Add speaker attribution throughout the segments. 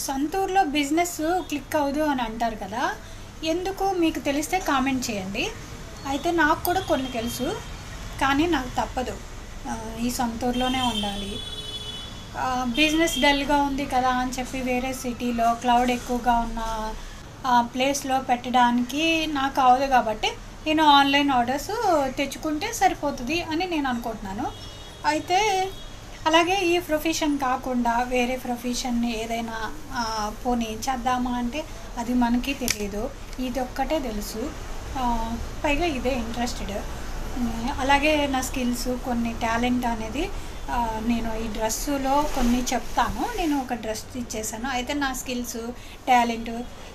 Speaker 1: సొంతూరులో business click అవ్వదు అని అంటారు కదా, ఎందుకు మీకు తెలిస్తే కామెంట్ చేయండి. అయితే నాకు కూడా కొన్ని తెలుసు, కానీ నాకు తప్పదు, ఈ సొంతూరులోనే ఉండాలి. బిజినెస్ డల్గా ఉంది కదా అని చెప్పి వేరే సిటీలో క్లౌడ్ ఎక్కువగా ఉన్న ప్లేస్లో పెట్టడానికి నాకు అవ్వదు. కాబట్టి నేను ఆన్లైన్ ఆర్డర్స్ తెచ్చుకుంటే సరిపోతుంది అని నేను అనుకుంటున్నాను. అయితే అలాగే ఈ ప్రొఫెషన్ కాకుండా వేరే ప్రొఫెషన్ ఏదైనా పోనీ చేద్దామా అంటే అది మనకి తెలియదు, ఇది ఒక్కటే తెలుసు. పైగా ఇదే ఇంట్రెస్టెడ్. అలాగే నా స్కిల్స్ కొన్ని టాలెంట్ అనేది నేను ఈ డ్రెస్సులో కొన్ని చెప్తాను. నేను ఒక డ్రెస్ ఇచ్చేసాను, అయితే నా స్కిల్స్ టాలెంట్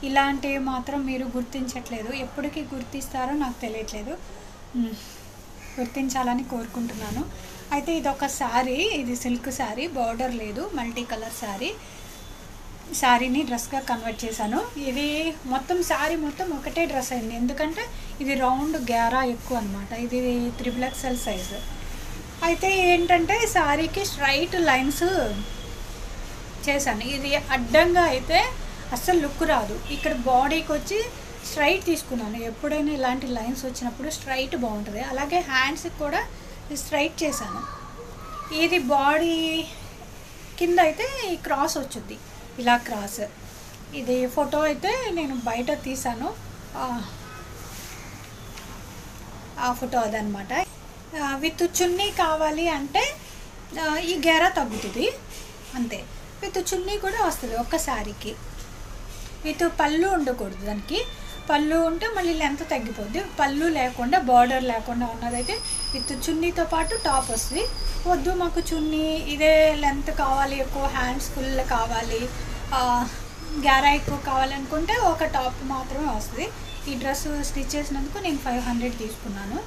Speaker 1: ఇలాంటివి మాత్రం మీరు గుర్తించట్లేదు. ఎప్పటికీ గుర్తిస్తారో నాకు తెలియట్లేదు, గుర్తించాలని కోరుకుంటున్నాను. అయితే ఇది ఒక శారీ, ఇది సిల్క్ శారీ, బార్డర్ లేదు, మల్టీ కలర్ శారీని డ్రెస్గా కన్వర్ట్ చేశాను. ఇది మొత్తం శారీ మొత్తం ఒకటే డ్రెస్ అయింది, ఎందుకంటే ఇది రౌండ్ గేరా ఎక్కువ అనమాట. ఇది XXL సైజు. అయితే ఏంటంటే శారీకి స్ట్రైట్ లైన్స్ చేశాను. ఇది అడ్డంగా అయితే అస్సలు లుక్ రాదు. ఇక్కడ బాడీకి వచ్చి స్ట్రైట్ తీసుకున్నాను. ఎప్పుడైనా ఇలాంటి లైన్స్ వచ్చినప్పుడు స్ట్రైట్ బాగుంటుంది. అలాగే హ్యాండ్స్కి కూడా స్ట్రైట్ చేశాను. ఇది బాడీ కింద అయితే ఈ క్రాస్ వచ్చింది, ఇలా క్రాస్. ఇది ఫోటో అయితే నేను బయట తీసాను, ఆ ఫోటో అదనమాట. విత్ చున్నీ కావాలి అంటే ఈ గేరా తగ్గుతుంది అంతే. విత్ చున్నీ కూడా వస్తుంది ఒక్క శారీకి. విత్ పళ్ళు ఉండకూడదు, దానికి పళ్ళు ఉంటే మళ్ళీ లెంత్ తగ్గిపోద్ది. పళ్ళు లేకుండా బార్డర్ లేకుండా ఉన్నదైతే విత్ చున్నీతో పాటు టాప్ వస్తుంది. వద్దు మాకు చున్నీ ఇదే లెంత్ కావాలి, ఎక్కువ హ్యాండ్స్ ఫుల్ కావాలి, గేరా ఎక్కువ కావాలనుకుంటే ఒక టాప్ మాత్రమే వస్తుంది. ఈ డ్రెస్ స్టిచ్ చేసినందుకు నేను 500 తీసుకున్నాను.